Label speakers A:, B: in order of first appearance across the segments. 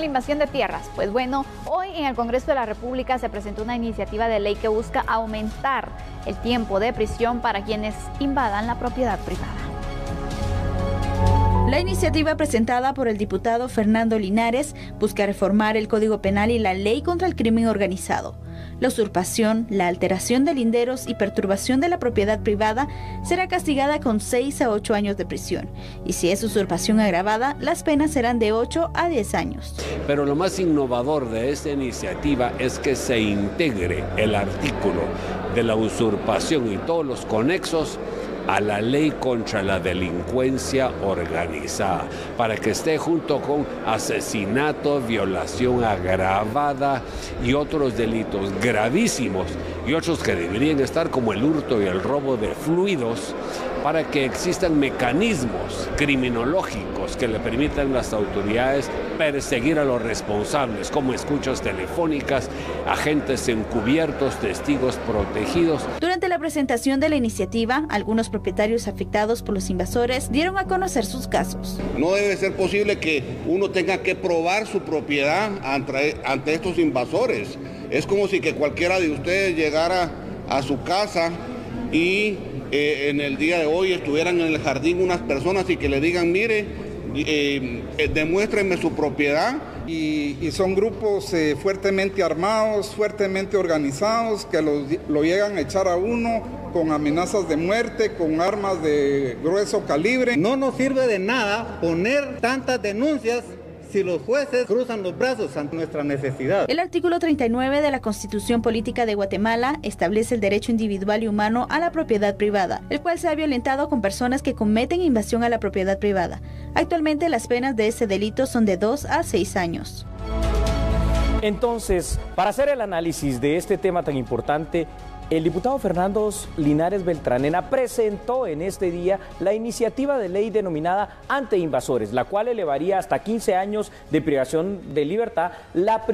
A: la invasión de tierras? Pues bueno, hoy en el Congreso de la República se presentó una iniciativa de ley que busca aumentar el tiempo de prisión para quienes invadan la propiedad privada.
B: La iniciativa presentada por el diputado Fernando Linares busca reformar el Código Penal y la Ley contra el Crimen Organizado. La usurpación, la alteración de linderos y perturbación de la propiedad privada será castigada con 6 a 8 años de prisión. Y si es usurpación agravada, las penas serán de 8 a 10 años.
C: Pero lo más innovador de esta iniciativa es que se integre el artículo de la usurpación y todos los conexos a la ley contra la delincuencia organizada, para que esté junto con asesinato, violación agravada y otros delitos gravísimos, y otros que deberían estar como el hurto y el robo de fluidos, para que existan mecanismos criminológicos que le permitan a las autoridades perseguir a los responsables, como escuchas telefónicas, agentes encubiertos, testigos protegidos.
B: Durante la presentación de la iniciativa, algunos propietarios afectados por los invasores dieron a conocer sus casos.
D: No debe ser posible que uno tenga que probar su propiedad ante estos invasores. Es como si que cualquiera de ustedes llegara a su casa y en el día de hoy estuvieran en el jardín unas personas y que le digan, mire, demuéstrenme su propiedad.
E: Y son grupos fuertemente armados, fuertemente organizados, que lo llegan a echar a uno con amenazas de muerte, con armas de grueso calibre.
F: No nos sirve de nada poner tantas denuncias si los jueces cruzan los brazos ante nuestra necesidad.
B: El artículo 39 de la Constitución Política de Guatemala establece el derecho individual y humano a la propiedad privada, el cual se ha violentado con personas que cometen invasión a la propiedad privada. Actualmente las penas de ese delito son de 2 a 6 años.
G: Entonces, para hacer el análisis de este tema tan importante, el diputado Fernando Linares Beltranena presentó en este día la iniciativa de ley denominada Antiinvasores, la cual elevaría hasta 15 años de privación de libertad la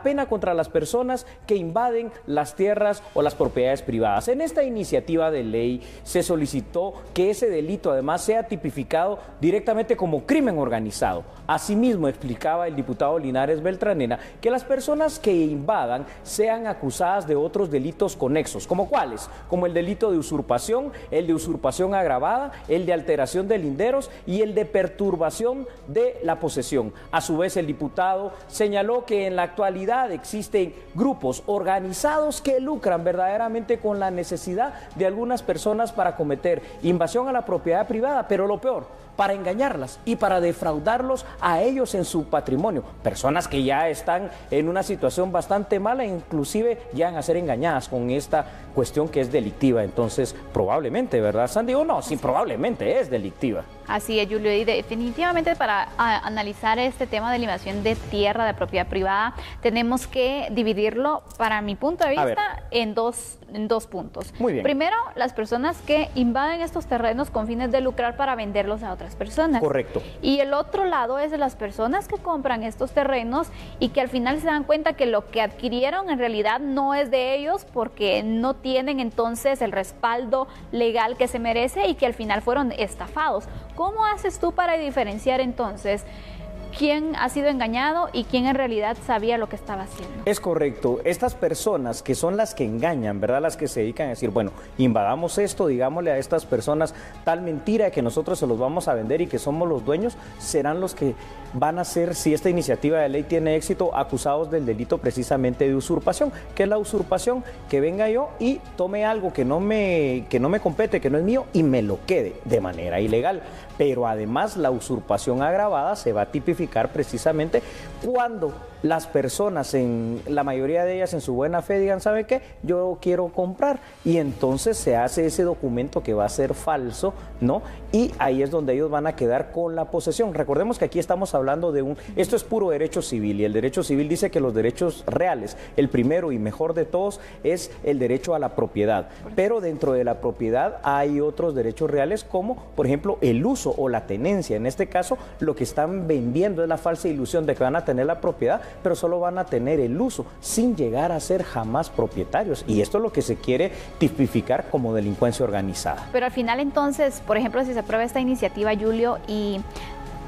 G: pena contra las personas que invaden las tierras o las propiedades privadas. En esta iniciativa de ley se solicitó que ese delito además sea tipificado directamente como crimen organizado. Asimismo, explicaba el diputado Linares Beltranena que las personas que invadan sean acusadas de otros delitos conexos. ¿Como cuáles? Como el delito de usurpación, el de usurpación agravada, el de alteración de linderos y el de perturbación de la posesión. A su vez, el diputado señaló que en la actualidad existen grupos organizados que lucran verdaderamente con la necesidad de algunas personas para cometer invasión a la propiedad privada, pero lo peor, para engañarlas y para defraudarlos a ellos en su patrimonio. Personas que ya están en una situación bastante mala e inclusive llegan a ser engañadas con esta cuestión que es delictiva. Entonces, probablemente, ¿verdad, Sandy? O no, sí, probablemente es delictiva.
A: Así es, Julio, y definitivamente para analizar este tema de la invasión de tierra, de propiedad privada, tenemos que dividirlo, para mi punto de vista, en dos puntos.
G: Muy bien.
A: Primero, las personas que invaden estos terrenos con fines de lucrar para venderlos a otras personas.
G: Correcto.
A: Y el otro lado es de las personas que compran estos terrenos y que al final se dan cuenta que lo que adquirieron en realidad no es de ellos, porque no tienen entonces el respaldo legal que se merece y que al final fueron estafados. ¿Cómo haces tú para diferenciar entonces quién ha sido engañado y quién en realidad sabía lo que estaba haciendo?
G: Es correcto. Estas personas que son las que engañan, ¿verdad? Las que se dedican a decir, bueno, invadamos esto, digámosle a estas personas tal mentira que nosotros se los vamos a vender y que somos los dueños, serán los que van a ser, si esta iniciativa de ley tiene éxito, acusados del delito precisamente de usurpación. ¿Qué es la usurpación? Que venga yo y tome algo que no me compete, que no es mío, y me lo quede de manera ilegal. Pero además la usurpación agravada se va a tipificar precisamente cuando las personas, en la mayoría de ellas en su buena fe, digan, ¿sabe qué? Yo quiero comprar, y entonces se hace ese documento que va a ser falso, ¿no? Y ahí es donde ellos van a quedar con la posesión. Recordemos que aquí estamos hablando de esto es puro derecho civil, y el derecho civil dice que los derechos reales, el primero y mejor de todos es el derecho a la propiedad, pero dentro de la propiedad hay otros derechos reales como, por ejemplo, el uso o la tenencia. En este caso, lo que están vendiendo es la falsa ilusión de que van a tener la propiedad, pero solo van a tener el uso, sin llegar a ser jamás propietarios. Y esto es lo que se quiere tipificar como delincuencia organizada.
A: Pero al final entonces, por ejemplo, si se aprueba esta iniciativa, Julio, y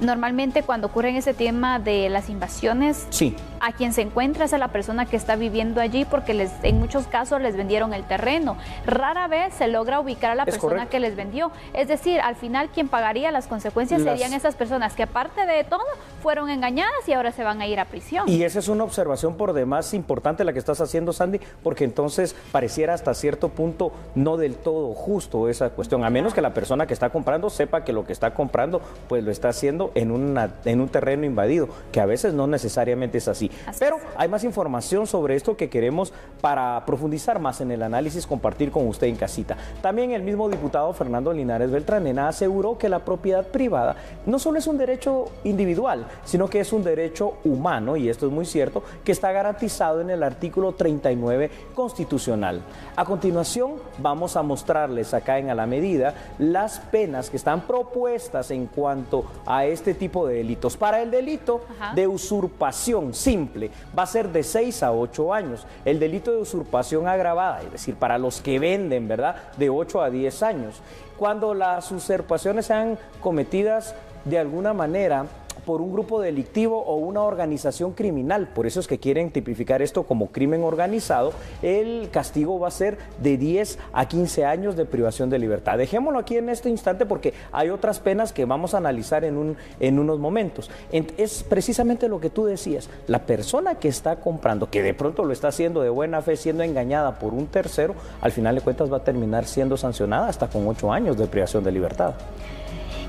A: Normalmente cuando ocurre ese tema de las invasiones,
G: sí,
A: a quien se encuentra es a la persona que está viviendo allí, porque en muchos casos les vendieron el terreno. Rara vez se logra ubicar a la persona que les vendió. Es decir, al final quien pagaría las consecuencias serían esas personas que, aparte de todo, fueron engañadas y ahora se van a ir a prisión.
G: Y esa es una observación por demás importante la que estás haciendo, Sandy, porque entonces pareciera hasta cierto punto no del todo justo esa cuestión, a menos que la persona que está comprando sepa que lo que está comprando pues lo está haciendo en un terreno invadido, que a veces no necesariamente es así. Pero hay más información sobre esto que queremos, para profundizar más en el análisis, compartir con usted en casita. También el mismo diputado Fernando Linares Beltranena aseguró que la propiedad privada no solo es un derecho individual, sino que es un derecho humano, y esto es muy cierto, que está garantizado en el artículo 39 constitucional. A continuación vamos a mostrarles acá en A la Medida las penas que están propuestas en cuanto a este tipo de delitos. Para el delito de usurpación simple va a ser de 6 a 8 años. El delito de usurpación agravada, es decir, para los que venden, ¿verdad?, de 8 a 10 años. Cuando las usurpaciones sean cometidas de alguna manera por un grupo delictivo o una organización criminal, por eso es que quieren tipificar esto como crimen organizado, el castigo va a ser de 10 a 15 años de privación de libertad. Dejémoslo aquí en este instante porque hay otras penas que vamos a analizar en unos momentos. Es precisamente lo que tú decías, la persona que está comprando, que de pronto lo está haciendo de buena fe, siendo engañada por un tercero, al final de cuentas va a terminar siendo sancionada hasta con 8 años de privación de libertad.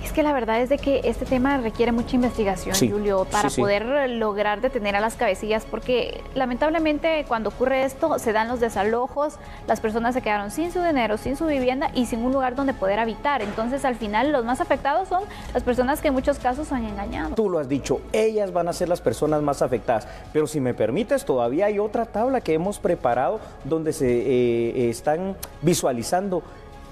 A: Es que la verdad es de que este tema requiere mucha investigación, Julio, para poder lograr detener a las cabecillas, porque lamentablemente cuando ocurre esto se dan los desalojos, las personas se quedaron sin su dinero, sin su vivienda y sin un lugar donde poder habitar. Entonces al final los más afectados son las personas que en muchos casos son engañados.
G: Tú lo has dicho, ellas van a ser las personas más afectadas, pero si me permites, todavía hay otra tabla que hemos preparado donde se están visualizando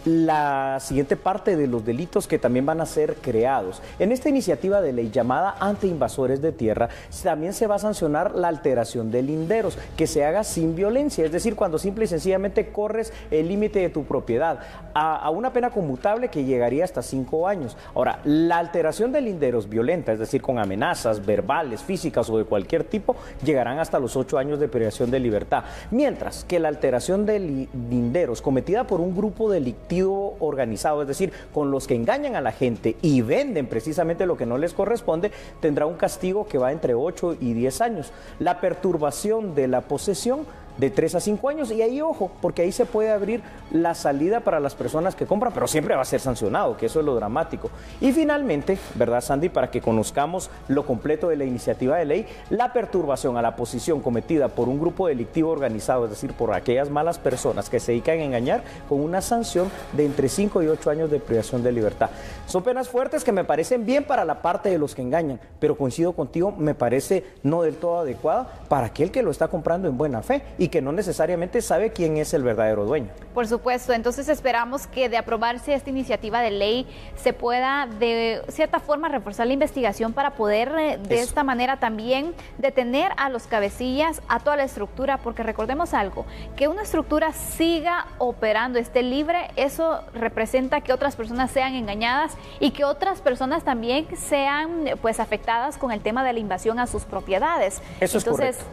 G: la siguiente parte de los delitos que también van a ser creados. En esta iniciativa de ley llamada Antiinvasores de Tierra, también se va a sancionar la alteración de linderos, que se haga sin violencia, es decir, cuando simple y sencillamente corres el límite de tu propiedad, a una pena conmutable que llegaría hasta 5 años. Ahora, la alteración de linderos violenta, es decir, con amenazas verbales, físicas o de cualquier tipo, llegarán hasta los 8 años de privación de libertad, mientras que la alteración de linderos cometida por un grupo delictivo organizado, es decir, con los que engañan a la gente y venden precisamente lo que no les corresponde, tendrá un castigo que va entre 8 y 10 años. La perturbación de la posesión de 3 a 5 años, y ahí ojo, porque ahí se puede abrir la salida para las personas que compran, pero siempre va a ser sancionado, que eso es lo dramático. Y finalmente, ¿verdad, Sandy?, para que conozcamos lo completo de la iniciativa de ley, la perturbación a la posesión cometida por un grupo delictivo organizado, es decir, por aquellas malas personas que se dedican a engañar, con una sanción de entre 5 y 8 años de privación de libertad. Son penas fuertes que me parecen bien para la parte de los que engañan, pero coincido contigo, me parece no del todo adecuada para aquel que lo está comprando en buena fe y que no necesariamente sabe quién es el verdadero dueño.
A: Por supuesto, entonces esperamos que de aprobarse esta iniciativa de ley se pueda de cierta forma reforzar la investigación para poder de esta manera también detener a los cabecillas, a toda la estructura, porque recordemos algo, que una estructura siga operando, esté libre, eso representa que otras personas sean engañadas y que otras personas también sean pues afectadas con el tema de la invasión a sus propiedades.
G: Eso es correcto.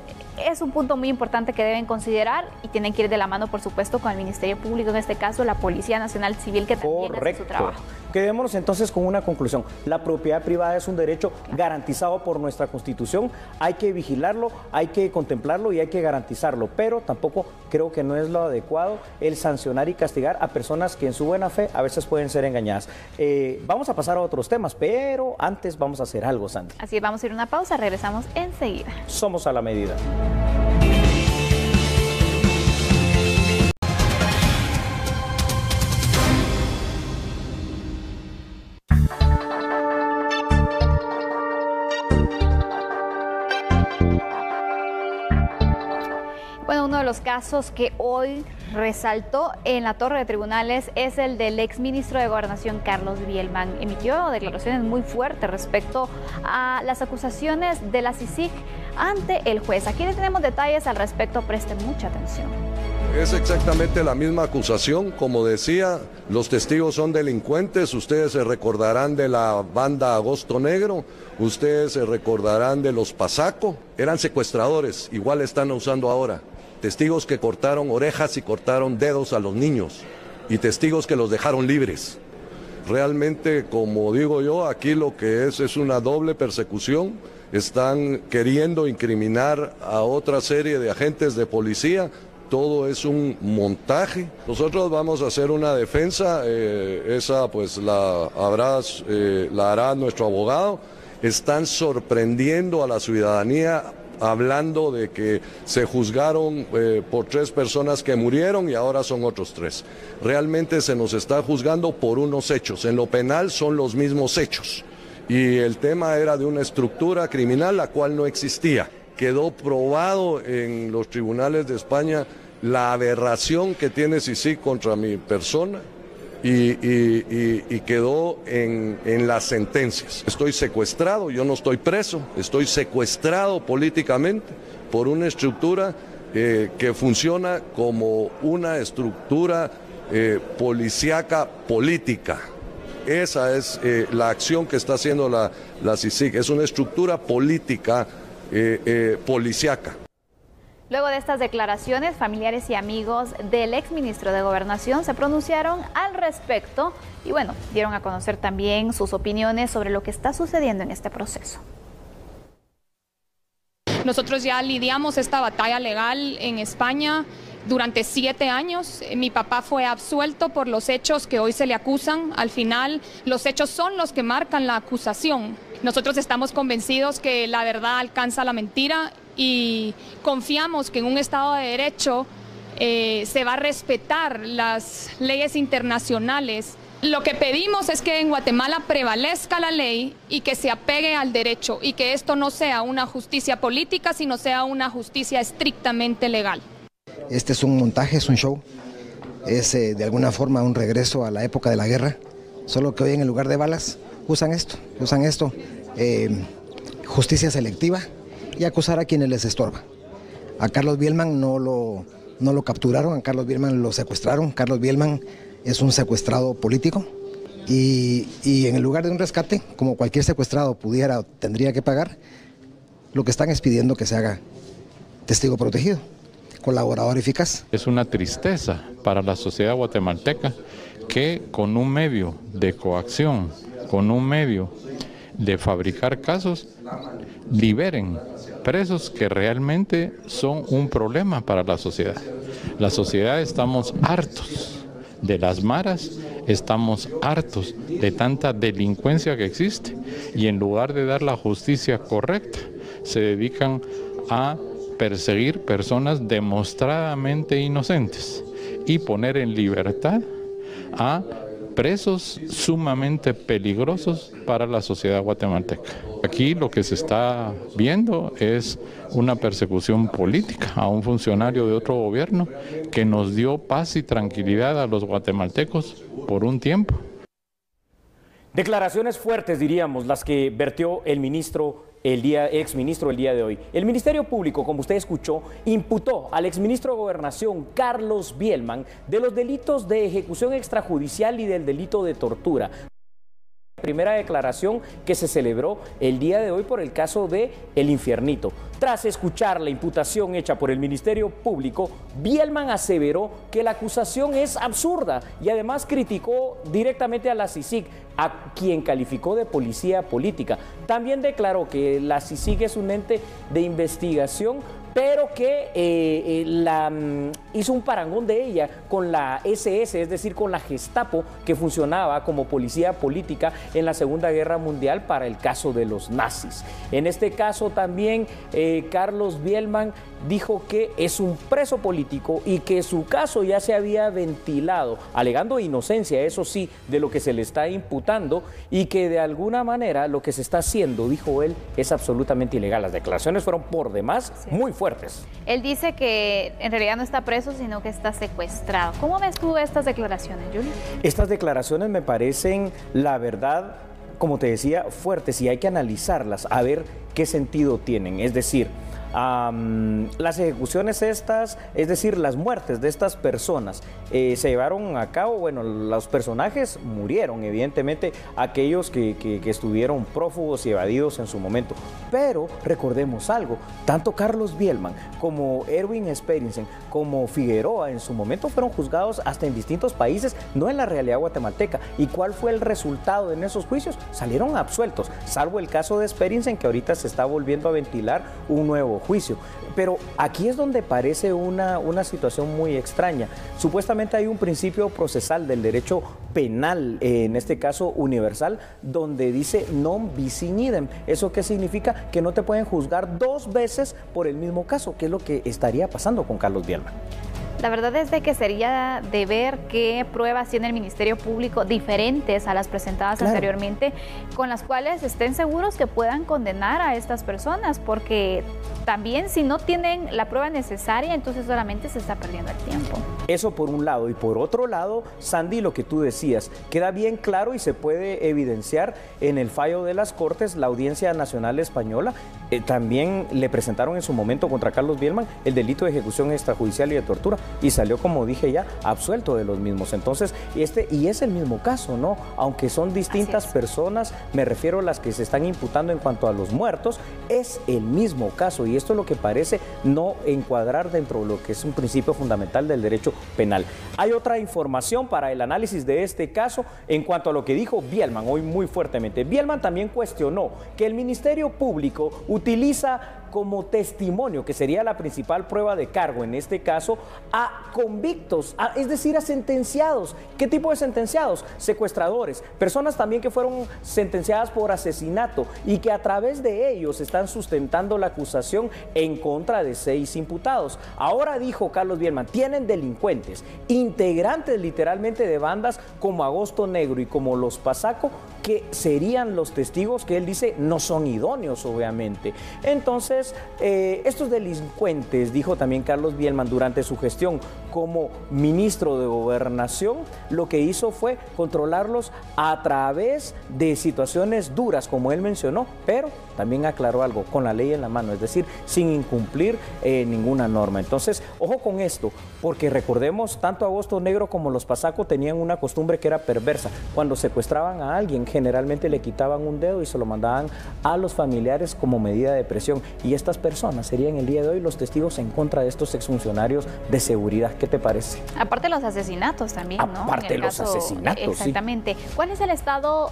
A: Es un punto muy importante que deben considerar y tienen que ir de la mano, por supuesto, con el Ministerio Público, en este caso la Policía Nacional Civil, que también hace su trabajo.
G: Quedémonos entonces con una conclusión. La propiedad privada es un derecho garantizado por nuestra Constitución. Hay que vigilarlo, hay que contemplarlo y hay que garantizarlo, pero tampoco creo que no es lo adecuado el sancionar y castigar a personas que en su buena fe a veces pueden ser engañadas. Vamos a pasar a otros temas, pero antes vamos a hacer algo, Sandy.
A: Así es, vamos a ir a una pausa, regresamos enseguida.
G: Somos A la Medida.
A: Bueno, uno de los casos que hoy resaltó en la torre de tribunales es el del exministro de Gobernación, Carlos Bielman. Emitió declaraciones muy fuertes respecto a las acusaciones de la CICIG ante el juez. Aquí le tenemos detalles al respecto, presten mucha atención.
H: Es exactamente la misma acusación, como decía, los testigos son delincuentes, ustedes se recordarán de la banda Agosto Negro, ustedes se recordarán de los Pasaco, eran secuestradores, igual están usando ahora, testigos que cortaron orejas y cortaron dedos a los niños y testigos que los dejaron libres. Realmente, como digo yo, aquí lo que es una doble persecución, están queriendo incriminar a otra serie de agentes de policía. Todo es un montaje. Nosotros vamos a hacer una defensa, esa pues la hará nuestro abogado. Están sorprendiendo a la ciudadanía hablando de que se juzgaron por 3 personas que murieron y ahora son otros 3. Realmente se nos está juzgando por unos hechos. En lo penal son los mismos hechos. Y el tema era de una estructura criminal la cual no existía. Quedó probado en los tribunales de España la aberración que tiene CICIG contra mi persona y quedó en las sentencias. Estoy secuestrado, yo no estoy preso, estoy secuestrado políticamente por una estructura que funciona como una estructura policíaca política. Esa es la acción que está haciendo la CICIG, es una estructura política policíaca.
A: Luego de estas declaraciones, familiares y amigos del exministro de Gobernación se pronunciaron al respecto y bueno, dieron a conocer también sus opiniones sobre lo que está sucediendo en este proceso.
I: Nosotros ya lidiamos esta batalla legal en España durante 7 años. Mi papá fue absuelto por los hechos que hoy se le acusan. Al final, los hechos son los que marcan la acusación. Nosotros estamos convencidos que la verdad alcanza la mentira y confiamos que en un Estado de Derecho se va a respetar las leyes internacionales. Lo que pedimos es que en Guatemala prevalezca la ley y que se apegue al derecho y que esto no sea una justicia política, sino sea una justicia estrictamente legal.
J: Este es un montaje, es un show, es de alguna forma un regreso a la época de la guerra, solo que hoy en lugar de balas usan esto, justicia selectiva y acusar a quienes les estorba. A Carlos Bielman no lo capturaron, a Carlos Bielman lo secuestraron. Carlos Bielman es un secuestrado político y en el lugar de un rescate, como cualquier secuestrado pudiera o tendría que pagar, lo que están es pidiendo que se haga testigo protegido, colaborador eficaz.
K: Es una tristeza para la sociedad guatemalteca que con un medio de coacción, con un medio de fabricar casos, liberen presos que realmente son un problema para la sociedad. La sociedad estamos hartos de las maras, estamos hartos de tanta delincuencia que existe y en lugar de dar la justicia correcta, se dedican a perseguir personas demostradamente inocentes y poner en libertad a presos sumamente peligrosos para la sociedad guatemalteca. Aquí lo que se está viendo es una persecución política a un funcionario de otro gobierno que nos dio paz y tranquilidad a los guatemaltecos por un tiempo.
G: Declaraciones fuertes, diríamos, las que vertió el exministro el día de hoy. El Ministerio Público, como usted escuchó, imputó al exministro de Gobernación, Carlos Bielman, de los delitos de ejecución extrajudicial y del delito de tortura. Primera declaración que se celebró el día de hoy por el caso de El Infiernito. Tras escuchar la imputación hecha por el Ministerio Público, Bielman aseveró que la acusación es absurda y además criticó directamente a la CICIG, a quien calificó de policía política. También declaró que la CICIG es un ente de investigación, pero que hizo un parangón de ella con la SS, es decir, con la Gestapo, que funcionaba como policía política en la Segunda Guerra Mundial para el caso de los nazis. En este caso también Carlos Bielman dijo que es un preso político y que su caso ya se había ventilado, alegando inocencia, eso sí, de lo que se le está imputando y que de alguna manera lo que se está haciendo, dijo él, es absolutamente ilegal. Las declaraciones fueron por demás muy fuertes.
A: Él dice que en realidad no está preso, sino que está secuestrado. ¿Cómo ves tú estas declaraciones, Julio?
G: Estas declaraciones me parecen, la verdad, como te decía, fuertes y hay que analizarlas, a ver qué sentido tienen. Es decir, las ejecuciones estas, es decir, las muertes de estas personas se llevaron a cabo, bueno, los personajes murieron, evidentemente, aquellos que estuvieron prófugos y evadidos en su momento. Pero recordemos algo, tanto Carlos Bielman como Erwin Sperensen, como Figueroa en su momento fueron juzgados hasta en distintos países, no en la realidad guatemalteca. ¿Y cuál fue el resultado en esos juicios? Salieron absueltos, salvo el caso de Sperensen, que ahorita se está volviendo a ventilar un nuevo juicio. Pero aquí es donde parece una situación muy extraña. Supuestamente hay un principio procesal del derecho penal, en este caso universal, donde dice non bis in idem. ¿Eso qué significa? Que no te pueden juzgar 2 veces por el mismo caso, que es lo que estaría pasando con Carlos Bielman.
A: La verdad es de que sería de ver qué pruebas tiene el Ministerio Público diferentes a las presentadas anteriormente, con las cuales estén seguros que puedan condenar a estas personas, porque también si no tienen la prueba necesaria, entonces solamente se está perdiendo el tiempo.
G: Eso por un lado, y por otro lado, Sandy, lo que tú decías, queda bien claro y se puede evidenciar en el fallo de las Cortes. La Audiencia Nacional Española también le presentaron en su momento contra Carlos Bielman el delito de ejecución extrajudicial y de tortura, y salió, como dije ya, absuelto de los mismos. Entonces, y es el mismo caso, ¿no? Aunque son distintas personas, me refiero a las que se están imputando en cuanto a los muertos, es el mismo caso, y esto es lo que parece no encuadrar dentro de lo que es un principio fundamental del derecho penal. Hay otra información para el análisis de este caso en cuanto a lo que dijo Bielman hoy muy fuertemente. Bielman también cuestionó que el Ministerio Público utiliza como testimonio, que sería la principal prueba de cargo en este caso, a convictos, es decir, a sentenciados. ¿Qué tipo de sentenciados? Secuestradores, personas también que fueron sentenciadas por asesinato y que a través de ellos están sustentando la acusación en contra de 6 imputados. Ahora dijo Carlos Bielman, tienen delincuentes, integrantes literalmente de bandas como Agosto Negro y como los Pasaco, que serían los testigos que él dice no son idóneos, obviamente. Entonces, estos delincuentes, dijo también Carlos Bielman durante su gestión como ministro de Gobernación, lo que hizo fue controlarlos a través de situaciones duras, como él mencionó, pero también aclaró algo, con la ley en la mano, es decir, sin incumplir ninguna norma. Entonces, ojo con esto, porque recordemos, tanto Agosto Negro como los Pasaco tenían una costumbre que era perversa. Cuando secuestraban a alguien, generalmente le quitaban un dedo y se lo mandaban a los familiares como medida de presión. Y estas personas serían el día de hoy los testigos en contra de estos exfuncionarios de seguridad. ¿Qué te parece?
A: Aparte de los asesinatos también, ¿no?
G: Aparte de los asesinatos,
A: exactamente. Sí. ¿Cuál es el estado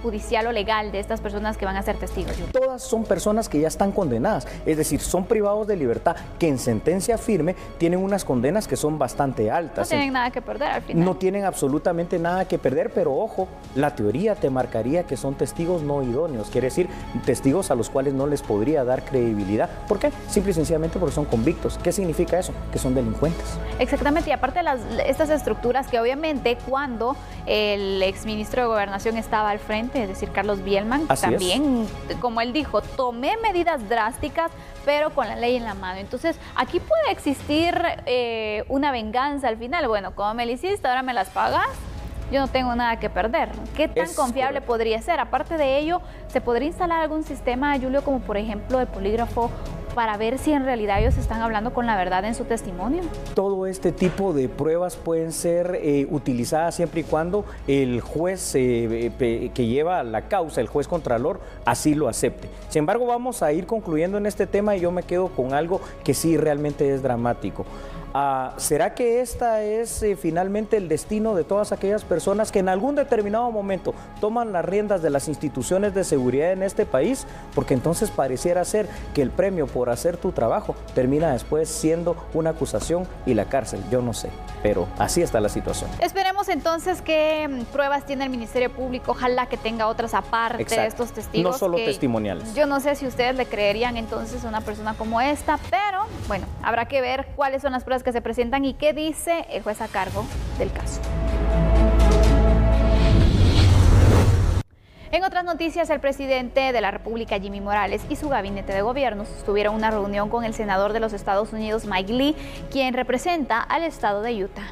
A: judicial o legal de estas personas que van a ser testigos?
G: Todas son personas que ya están condenadas, es decir, son privados de libertad, que en sentencia firme tienen unas condenas que son bastante altas.
A: No tienen nada que perder al final.
G: No tienen absolutamente nada que perder, pero ojo, la teoría te marcaría que son testigos no idóneos, quiere decir testigos a los cuales no les podría dar credibilidad. ¿Por qué? Simple y sencillamente porque son convictos. ¿Qué significa eso? Que son delincuentes.
A: Exactamente, y aparte estas estructuras que obviamente cuando el exministro de Gobernación estaba al frente, es decir, Carlos Bielman, también, como él dijo, tomé medidas drásticas, pero con la ley en la mano. Entonces, aquí puede existir una venganza al final. Bueno, como me lo hiciste, ahora me las pagas. Yo no tengo nada que perder. ¿Qué tan confiable podría ser? Aparte de ello, ¿se podría instalar algún sistema, Julio, como por ejemplo el polígrafo, para ver si en realidad ellos están hablando con la verdad en su testimonio?
G: Todo este tipo de pruebas pueden ser utilizadas siempre y cuando el juez que lleva la causa, el juez contralor, así lo acepte. Sin embargo, vamos a ir concluyendo en este tema y yo me quedo con algo que sí realmente es dramático. ¿Será que esta es finalmente el destino de todas aquellas personas que en algún determinado momento toman las riendas de las instituciones de seguridad en este país? Porque entonces pareciera ser que el premio por hacer tu trabajo termina después siendo una acusación y la cárcel. Yo no sé, pero así está la situación.
A: Esperemos entonces qué pruebas tiene el Ministerio Público. Ojalá que tenga otras aparte de estos testigos.
G: No solo testimoniales.
A: Yo no sé si ustedes le creerían entonces a una persona como esta, pero bueno, habrá que ver cuáles son las pruebas que se presentan y qué dice el juez a cargo del caso. En otras noticias, el presidente de la República, Jimmy Morales, y su gabinete de gobierno tuvieron una reunión con el senador de los Estados Unidos, Mike Lee, quien representa al estado de Utah.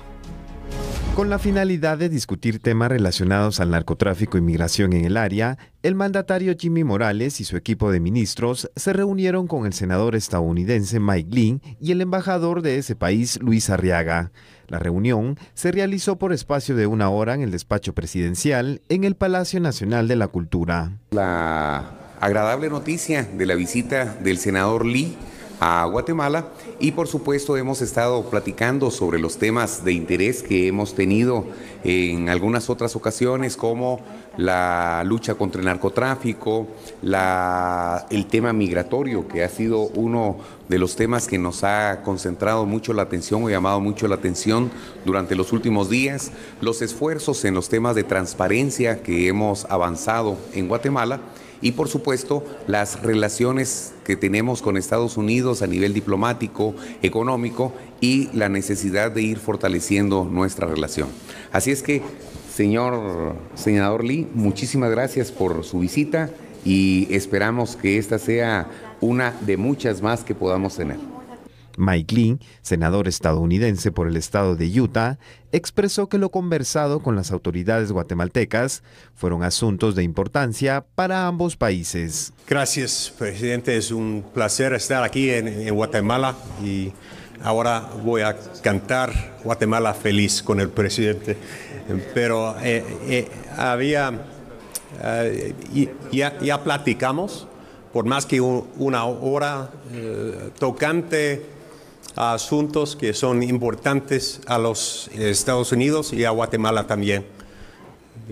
L: Con la finalidad de discutir temas relacionados al narcotráfico y migración en el área, el mandatario Jimmy Morales y su equipo de ministros se reunieron con el senador estadounidense Mike Lee y el embajador de ese país, Luis Arriaga. La reunión se realizó por espacio de 1 hora en el despacho presidencial en el Palacio Nacional de la Cultura.
M: La agradable noticia de la visita del senador Lee a Guatemala y por supuesto hemos estado platicando sobre los temas de interés que hemos tenido en algunas otras ocasiones, como la lucha contra el narcotráfico, el tema migratorio, que ha sido uno de los temas que nos ha concentrado mucho la atención o llamado mucho la atención durante los últimos días, los esfuerzos en los temas de transparencia que hemos avanzado en Guatemala, y por supuesto las relaciones que tenemos con Estados Unidos a nivel diplomático, económico y la necesidad de ir fortaleciendo nuestra relación. Así es que, señor senador Lee, muchísimas gracias por su visita y esperamos que esta sea una de muchas más que podamos tener.
L: Mike Lee, senador estadounidense por el estado de Utah, expresó que lo conversado con las autoridades guatemaltecas fueron asuntos de importancia para ambos países.
N: Gracias, presidente. Es un placer estar aquí en Guatemala y ahora voy a cantar Guatemala feliz con el presidente. Pero ya platicamos por más que 1 hora tocante a asuntos que son importantes a los Estados Unidos y a Guatemala también.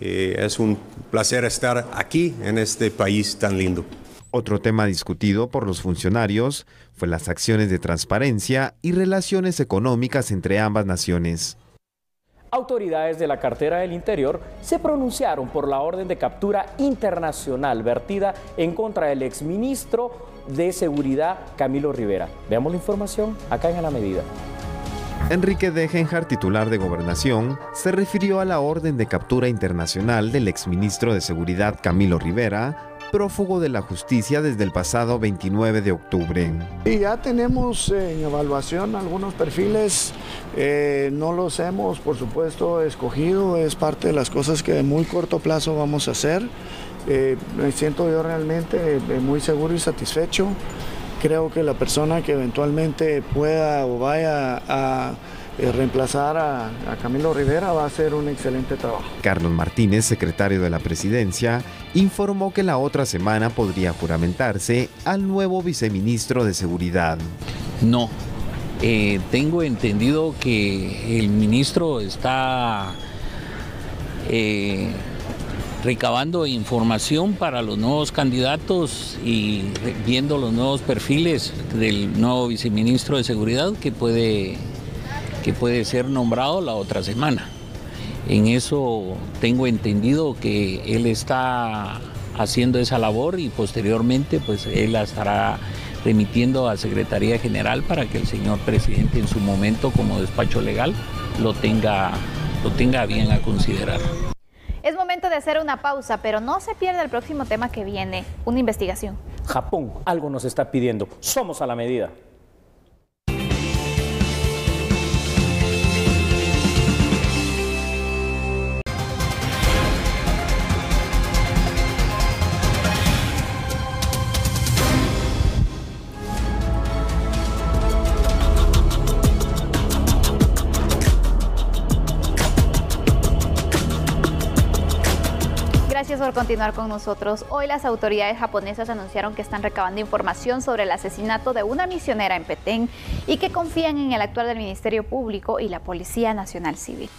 N: Es un placer estar aquí en este país tan lindo.
L: Otro tema discutido por los funcionarios fue las acciones de transparencia y relaciones económicas entre ambas naciones.
G: Autoridades de la cartera del Interior se pronunciaron por la orden de captura internacional vertida en contra del exministro de Seguridad Camilo Rivera. Veamos la información acá en A la Medida.
L: Enrique Degenjar, titular de Gobernación, se refirió a la orden de captura internacional del exministro de Seguridad Camilo Rivera, prófugo de la justicia desde el pasado 29 de octubre.
O: Y ya tenemos en evaluación algunos perfiles, no los hemos por supuesto escogido, es parte de las cosas que de muy corto plazo vamos a hacer. Me siento yo realmente muy seguro y satisfecho. Creo que la persona que eventualmente pueda o vaya a reemplazar a Camilo Rivera va a hacer un excelente trabajo.
L: Carlos Martínez, secretario de la Presidencia, informó que la otra semana podría juramentarse al nuevo viceministro de Seguridad.
P: No, tengo entendido que el ministro está recabando información para los nuevos candidatos y viendo los nuevos perfiles del nuevo viceministro de Seguridad que puede ser nombrado la otra semana. En eso tengo entendido que él está haciendo esa labor y posteriormente pues él la estará remitiendo a Secretaría General para que el señor presidente en su momento como despacho legal lo tenga bien a considerar.
A: Es momento de hacer una pausa, pero no se pierda el próximo tema que viene, una investigación.
G: Japón algo nos está pidiendo. Somos A la Medida.
A: Gracias por continuar con nosotros. Hoy las autoridades japonesas anunciaron que están recabando información sobre el asesinato de una misionera en Petén y que confían en el actuar del Ministerio Público y la Policía Nacional Civil.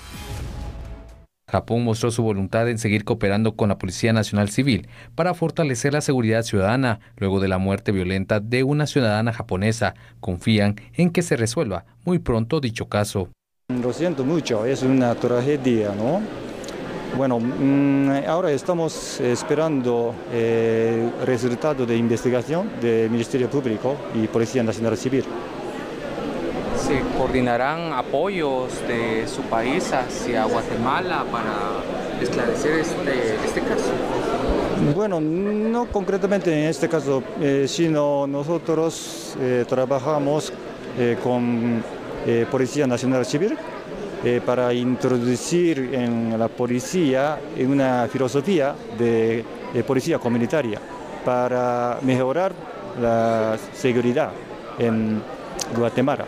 Q: Japón mostró su voluntad en seguir cooperando con la Policía Nacional Civil para fortalecer la seguridad ciudadana luego de la muerte violenta de una ciudadana japonesa. Confían en que se resuelva muy pronto dicho caso.
R: Lo siento mucho, es una tragedia, ¿no? Bueno, ahora estamos esperando el resultado de investigación del Ministerio Público y Policía Nacional Civil.
S: ¿Se coordinarán apoyos de su país hacia Guatemala para esclarecer este caso?
R: Bueno, no concretamente en este caso, sino nosotros trabajamos con Policía Nacional Civil para introducir en la policía una filosofía de policía comunitaria para mejorar la seguridad en Guatemala.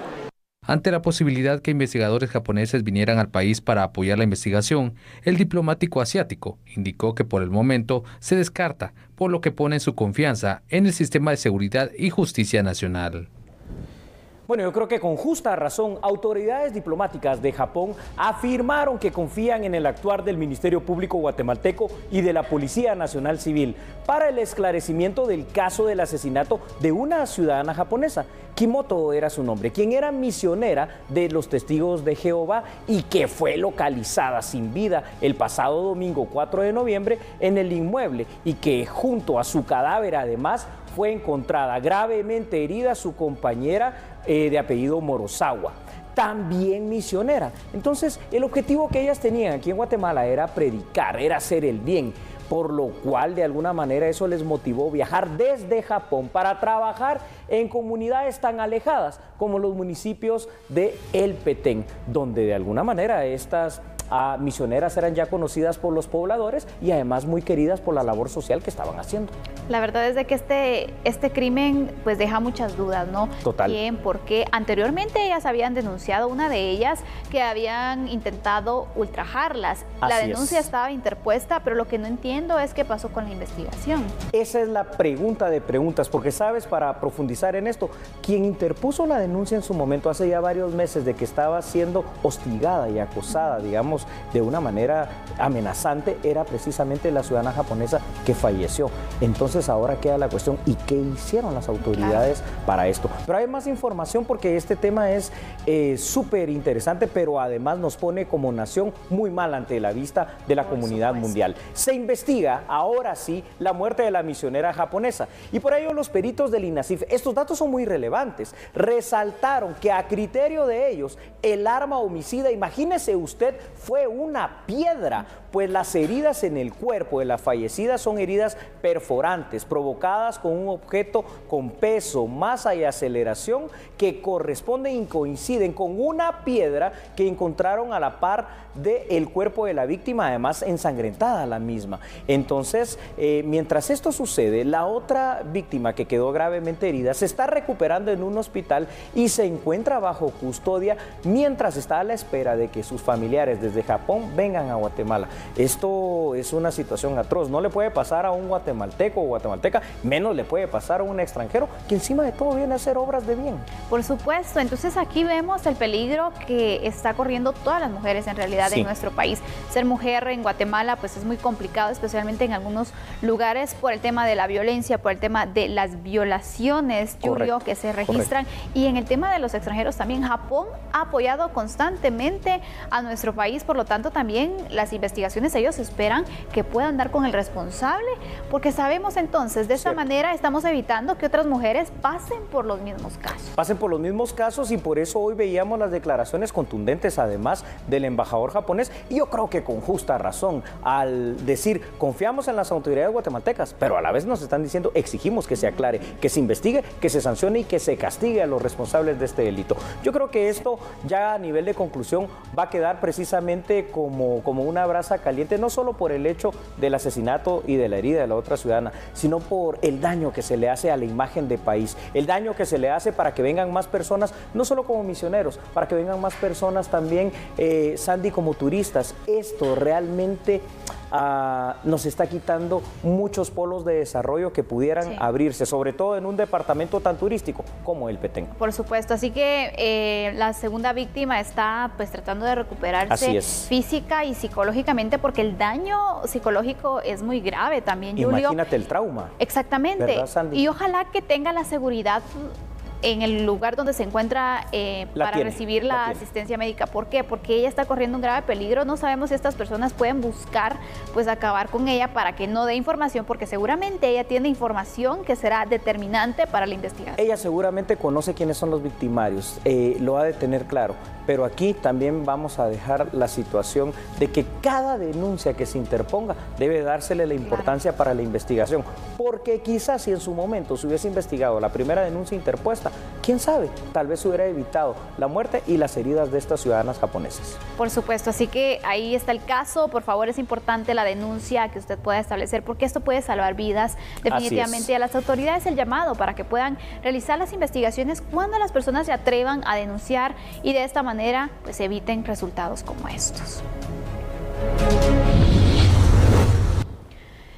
Q: Ante la posibilidad que investigadores japoneses vinieran al país para apoyar la investigación, el diplomático asiático indicó que por el momento se descarta, por lo que pone su confianza en el sistema de seguridad y justicia nacional.
G: Bueno, yo creo que con justa razón, autoridades diplomáticas de Japón afirmaron que confían en el actuar del Ministerio Público guatemalteco y de la Policía Nacional Civil para el esclarecimiento del caso del asesinato de una ciudadana japonesa. Kimoto era su nombre, quien era misionera de los Testigos de Jehová y que fue localizada sin vida el pasado domingo 4 de noviembre en el inmueble y que junto a su cadáver además fue encontrada gravemente herida su compañera de apellido Morosawa, también misionera. Entonces, el objetivo que ellas tenían aquí en Guatemala era predicar, era hacer el bien, por lo cual de alguna manera eso les motivó viajar desde Japón para trabajar en comunidades tan alejadas como los municipios de El Petén, donde de alguna manera estas misioneras eran ya conocidas por los pobladores y además muy queridas por la labor social que estaban haciendo.
A: La verdad es de que este crimen pues deja muchas dudas, ¿no?
G: Total.
A: Bien, porque anteriormente ellas habían denunciado, una de ellas, que habían intentado ultrajarlas. La denuncia estaba interpuesta, pero lo que no entiendo es qué pasó con la investigación.
G: Esa es la pregunta de preguntas, porque sabes, para profundizar en esto, quien interpuso la denuncia en su momento hace ya varios meses de que estaba siendo hostigada y acosada, digamos, de una manera amenazante, era precisamente la ciudadana japonesa que falleció. Entonces ahora queda la cuestión, ¿y qué hicieron las autoridades para esto? Pero hay más información porque este tema es súper interesante, pero además nos pone como nación muy mal ante la vista de la comunidad mundial. Se investiga ahora sí la muerte de la misionera japonesa y por ello los peritos del INASIF, estos datos son muy relevantes, resaltaron que a criterio de ellos el arma homicida, imagínese usted, fue una piedra, pues las heridas en el cuerpo de la fallecida son heridas perforantes provocadas con un objeto con peso, masa y aceleración que corresponden y coinciden con una piedra que encontraron a la par del cuerpo de la víctima, además ensangrentada la misma. Entonces, mientras esto sucede, la otra víctima que quedó gravemente herida se está recuperando en un hospital y se encuentra bajo custodia mientras está a la espera de que sus familiares desde Japón vengan a Guatemala. Esto es una situación atroz, no le puede pasar a un guatemalteco o guatemalteca, menos le puede pasar a un extranjero que encima de todo viene a hacer obras de bien.
A: Por supuesto, entonces aquí vemos el peligro que está corriendo todas las mujeres en realidad en nuestro país. Ser mujer en Guatemala pues es muy complicado, especialmente en algunos lugares por el tema de la violencia, por el tema de las violaciones, Julio, que se registran. Y en el tema de los extranjeros también, Japón ha apoyado constantemente a nuestro país, por lo tanto también las investigaciones ellos esperan que puedan dar con el responsable, porque sabemos entonces de esta manera estamos evitando que otras mujeres pasen por los mismos casos.
G: Pasen por los mismos casos y por eso hoy veíamos las declaraciones contundentes además del embajador japonés y yo creo que con justa razón al decir confiamos en las autoridades guatemaltecas, pero a la vez nos están diciendo exigimos que se aclare, que se investigue, que se sancione y que se castigue a los responsables de este delito. Yo creo que esto ya a nivel de conclusión va a quedar precisamente como una brasa caliente, no solo por el hecho del asesinato y de la herida de la otra ciudadana, sino por el daño que se le hace a la imagen del país, el daño que se le hace para que vengan más personas, no solo como misioneros, para que vengan más personas también, Sandy, como turistas. Esto realmente nos está quitando muchos polos de desarrollo que pudieran abrirse, sobre todo en un departamento tan turístico como El Petén.
A: Por supuesto, así que la segunda víctima está pues tratando de recuperarse física y psicológicamente porque el daño psicológico es muy grave también, Julio.
G: Imagínate el trauma.
A: Exactamente.
G: ¿Verdad, Sandy?
A: Y ojalá que tenga la seguridad en el lugar donde se encuentra para recibir la asistencia médica. ¿Por qué? Porque ella está corriendo un grave peligro. No sabemos si estas personas pueden buscar pues acabar con ella para que no dé información, porque seguramente ella tiene información que será determinante para la investigación.
G: Ella seguramente conoce quiénes son los victimarios, lo ha de tener claro. Pero aquí también vamos a dejar la situación de que cada denuncia que se interponga debe dársele la importancia para la investigación. Porque quizás si en su momento se hubiese investigado la primera denuncia interpuesta, japonesa. ¿Quién sabe? Tal vez hubiera evitado la muerte y las heridas de estas ciudadanas japonesas.
A: Por supuesto, así que ahí está el caso. Por favor, es importante la denuncia que usted pueda establecer porque esto puede salvar vidas. Definitivamente a las autoridades el llamado para que puedan realizar las investigaciones cuando las personas se atrevan a denunciar y de esta manera pues eviten resultados como estos.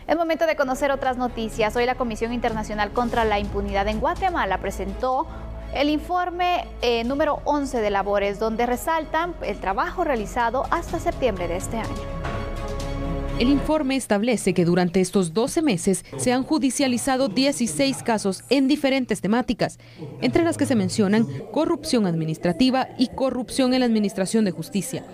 A: Es momento de conocer otras noticias. Hoy la Comisión Internacional contra la Impunidad en Guatemala presentó el informe número 11 de labores, donde resaltan el trabajo realizado hasta septiembre de este año.
T: El informe establece que durante estos 12 meses se han judicializado 16 casos en diferentes temáticas, entre las que se mencionan corrupción administrativa y corrupción en la administración de justicia.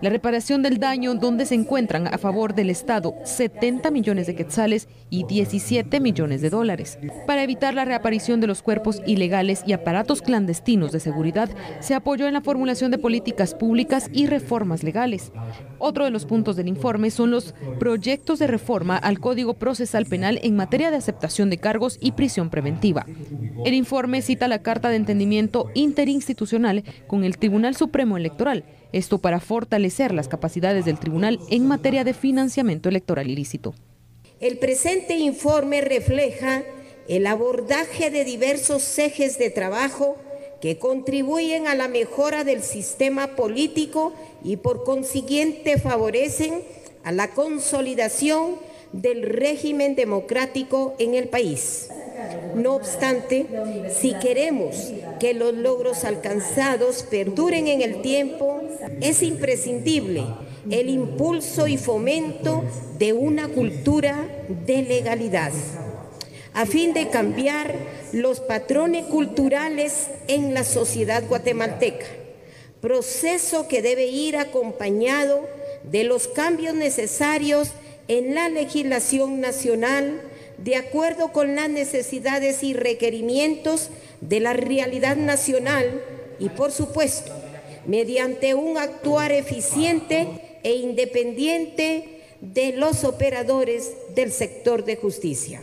T: La reparación del daño, donde se encuentran a favor del Estado 70 millones de quetzales y 17 millones de dólares. Para evitar la reaparición de los cuerpos ilegales y aparatos clandestinos de seguridad, se apoyó en la formulación de políticas públicas y reformas legales. Otro de los puntos del informe son los proyectos de reforma al Código Procesal Penal en materia de aceptación de cargos y prisión preventiva. El informe cita la Carta de Entendimiento Interinstitucional con el Tribunal Supremo Electoral, esto para fortalecer las capacidades del tribunal en materia de financiamiento electoral ilícito.
U: El presente informe refleja el abordaje de diversos ejes de trabajo que contribuyen a la mejora del sistema político y por consiguiente favorecen a la consolidación del régimen democrático en el país. No obstante, si queremos que los logros alcanzados perduren en el tiempo, es imprescindible el impulso y fomento de una cultura de legalidad, a fin de cambiar los patrones culturales en la sociedad guatemalteca, proceso que debe ir acompañado de los cambios necesarios en la legislación nacional, de acuerdo con las necesidades y requerimientos de la realidad nacional y, por supuesto, mediante un actuar eficiente e independiente de los operadores del sector de justicia.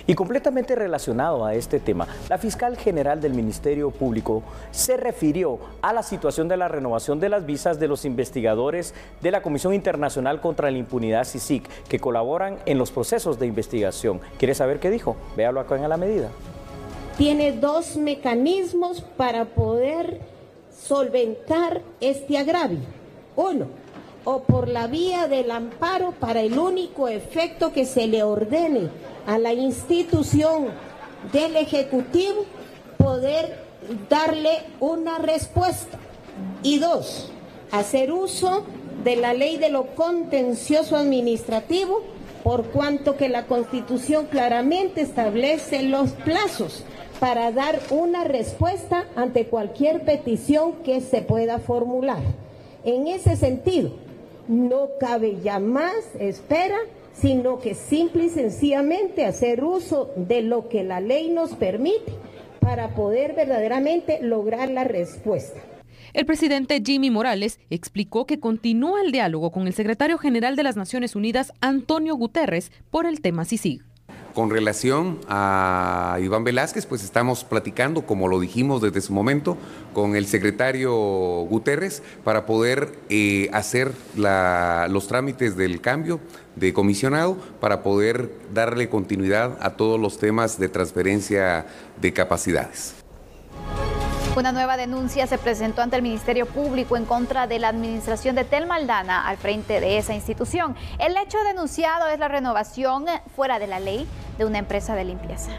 G: Y completamente relacionado a este tema, la fiscal general del Ministerio Público se refirió a la situación de la renovación de las visas de los investigadores de la Comisión Internacional contra la Impunidad, CICIG, que colaboran en los procesos de investigación. ¿Quiere saber qué dijo? Véalo acá en A la Medida.
U: Tiene dos mecanismos para poder solventar este agravio. Uno, o por la vía del amparo para el único efecto que se le ordene a la institución del Ejecutivo poder darle una respuesta. Y dos, hacer uso de la ley de lo contencioso administrativo, por cuanto que la Constitución claramente establece los plazos para dar una respuesta ante cualquier petición que se pueda formular. En ese sentido, no cabe ya más espera, sino que simple y sencillamente hacer uso de lo que la ley nos permite para poder verdaderamente lograr la respuesta.
T: El presidente Jimmy Morales explicó que continúa el diálogo con el secretario general de las Naciones Unidas, Antonio Guterres, por el tema CICIG.
M: Con relación a Iván Velázquez, pues estamos platicando, como lo dijimos desde su momento, con el secretario Guterres para poder hacer los trámites del cambio de comisionado para poder darle continuidad a todos los temas de transferencia de capacidades.
A: Una nueva denuncia se presentó ante el Ministerio Público en contra de la administración de Telma Aldana al frente de esa institución. El hecho denunciado es la renovación fuera de la ley de una empresa de limpieza.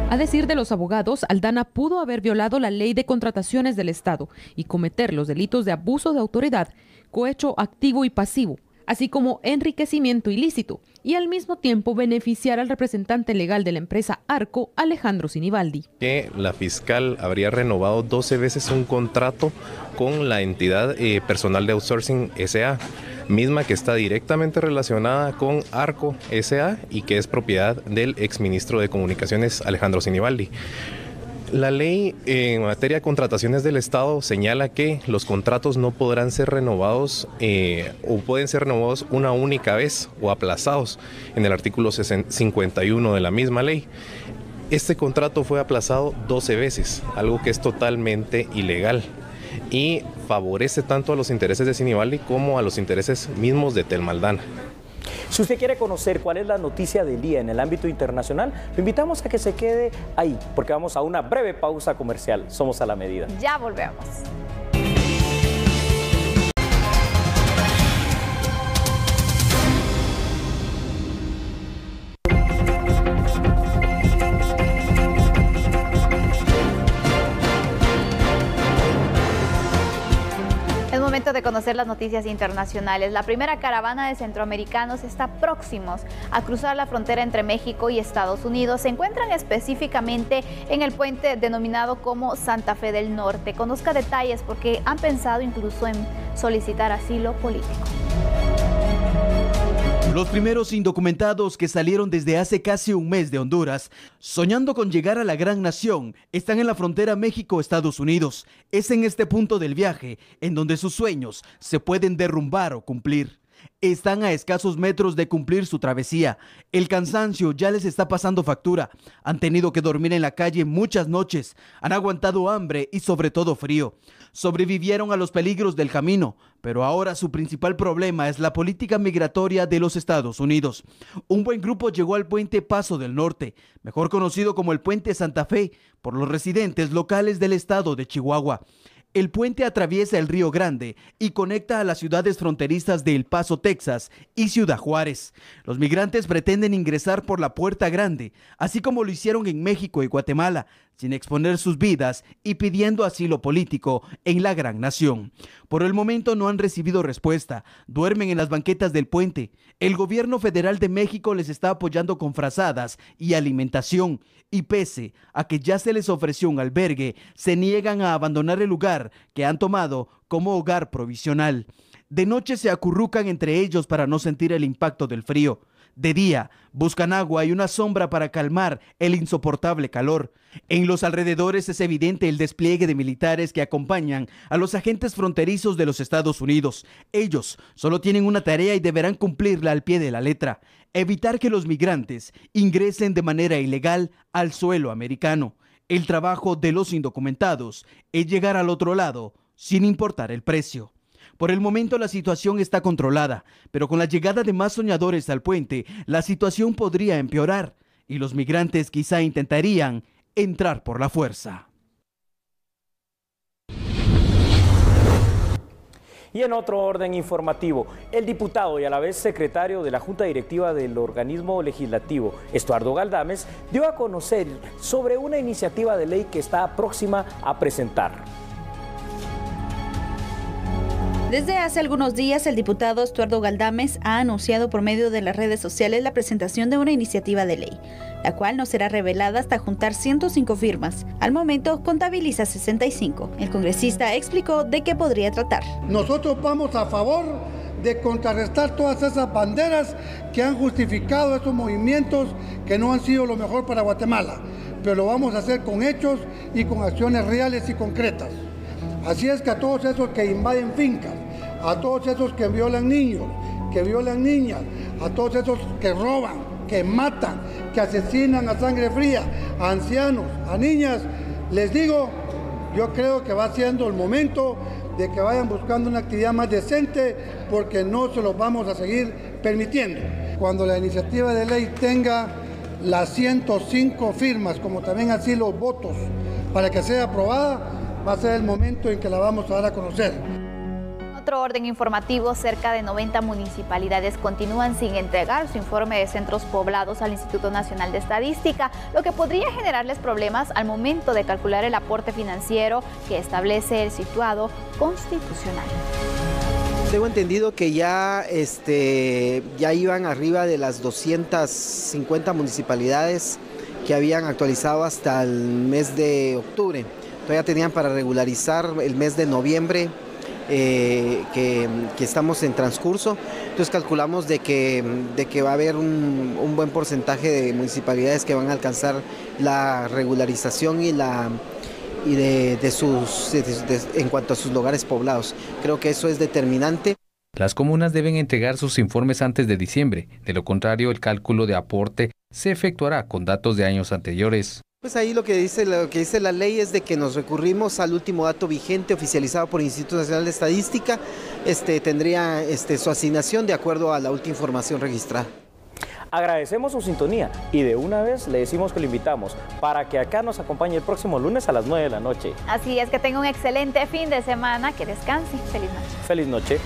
T: A decir de los abogados, Aldana pudo haber violado la ley de contrataciones del Estado y cometer los delitos de abuso de autoridad, cohecho activo y pasivo, así como enriquecimiento ilícito, y al mismo tiempo beneficiar al representante legal de la empresa Arco, Alejandro Sinibaldi.
V: Que la fiscal habría renovado 12 veces un contrato con la entidad personal de outsourcing SA, misma que está directamente relacionada con Arco SA y que es propiedad del exministro de Comunicaciones, Alejandro Sinibaldi. La ley en materia de contrataciones del Estado señala que los contratos no podrán ser renovados o pueden ser renovados una única vez o aplazados en el artículo 51 de la misma ley. Este contrato fue aplazado 12 veces, algo que es totalmente ilegal y favorece tanto a los intereses de Sinibaldi como a los intereses mismos de Telmaldana.
G: Si usted quiere conocer cuál es la noticia del día en el ámbito internacional, lo invitamos a que se quede ahí, porque vamos a una breve pausa comercial. Somos a la medida.
A: Ya volvemos. De conocer las noticias internacionales. La primera caravana de centroamericanos está próximos a cruzar la frontera entre México y Estados Unidos. Se encuentran específicamente en el puente denominado como Santa Fe del Norte. Conozca detalles porque han pensado incluso en solicitar asilo político.
C: Los primeros indocumentados que salieron desde hace casi un mes de Honduras, soñando con llegar a la gran nación, están en la frontera México-Estados Unidos. Es en este punto del viaje en donde sus sueños se pueden derrumbar o cumplir. Están a escasos metros de cumplir su travesía. El cansancio ya les está pasando factura. Han tenido que dormir en la calle muchas noches. Han aguantado hambre y sobre todo frío. Sobrevivieron a los peligros del camino, pero ahora su principal problema es la política migratoria de los Estados Unidos. Un buen grupo llegó al puente Paso del Norte, mejor conocido como el puente Santa Fe, por los residentes locales del estado de Chihuahua. El puente atraviesa el Río Grande y conecta a las ciudades fronterizas de El Paso, Texas y Ciudad Juárez. Los migrantes pretenden ingresar por la Puerta Grande, así como lo hicieron en México y Guatemala, sin exponer sus vidas y pidiendo asilo político en la gran nación. Por el momento no han recibido respuesta, duermen en las banquetas del puente. El gobierno federal de México les está apoyando con frazadas y alimentación, y pese a que ya se les ofreció un albergue, se niegan a abandonar el lugar que han tomado como hogar provisional. De noche se acurrucan entre ellos para no sentir el impacto del frío. De día, buscan agua y una sombra para calmar el insoportable calor. En los alrededores es evidente el despliegue de militares que acompañan a los agentes fronterizos de los Estados Unidos. Ellos solo tienen una tarea y deberán cumplirla al pie de la letra: evitar que los migrantes ingresen de manera ilegal al suelo americano. El trabajo de los indocumentados es llegar al otro lado sin importar el precio. Por el momento la situación está controlada, pero con la llegada de más soñadores al puente, la situación podría empeorar y los migrantes quizá intentarían entrar por la fuerza.
G: Y en otro orden informativo, el diputado y a la vez secretario de la Junta Directiva del organismo legislativo, Estuardo Galdames, dio a conocer sobre una iniciativa de ley que está próxima a presentar.
B: Desde hace algunos días, el diputado Estuardo Galdames ha anunciado por medio de las redes sociales la presentación de una iniciativa de ley, la cual no será revelada hasta juntar 105 firmas. Al momento, contabiliza 65. El congresista explicó de qué podría tratar.
D: Nosotros vamos a favor de contrarrestar todas esas banderas que han justificado estos movimientos que no han sido lo mejor para Guatemala, pero lo vamos a hacer con hechos y con acciones reales y concretas. Así es que a todos esos que invaden fincas, a todos esos que violan niños, que violan niñas, a todos esos que roban, que matan, que asesinan a sangre fría, a ancianos, a niñas, les digo, yo creo que va siendo el momento de que vayan buscando una actividad más decente, porque no se los vamos a seguir permitiendo. Cuando la iniciativa de ley tenga las 105 firmas, como también así los votos, para que sea aprobada, va a ser el momento en que la vamos a dar a conocer.
A: Otro orden informativo, cerca de 90 municipalidades continúan sin entregar su informe de centros poblados al Instituto Nacional de Estadística, lo que podría generarles problemas al momento de calcular el aporte financiero que establece el situado constitucional.
W: Tengo entendido que ya iban arriba de las 250 municipalidades que habían actualizado hasta el mes de octubre. Todavía tenían para regularizar el mes de noviembre que estamos en transcurso. Entonces calculamos de que va a haber un buen porcentaje de municipalidades que van a alcanzar la regularización en cuanto a sus lugares poblados. Creo que eso es determinante.
Q: Las comunas deben entregar sus informes antes de diciembre, de lo contrario el cálculo de aporte se efectuará con datos de años anteriores.
W: Pues ahí lo que dice la ley es de que nos recurrimos al último dato vigente oficializado por el Instituto Nacional de Estadística. Tendría su asignación de acuerdo a la última información registrada.
G: Agradecemos su sintonía y de una vez le decimos que lo invitamos para que acá nos acompañe el próximo lunes a las 9 de la noche.
A: Así es, que tenga un excelente fin de semana, que descanse. Feliz noche.
G: Feliz noche.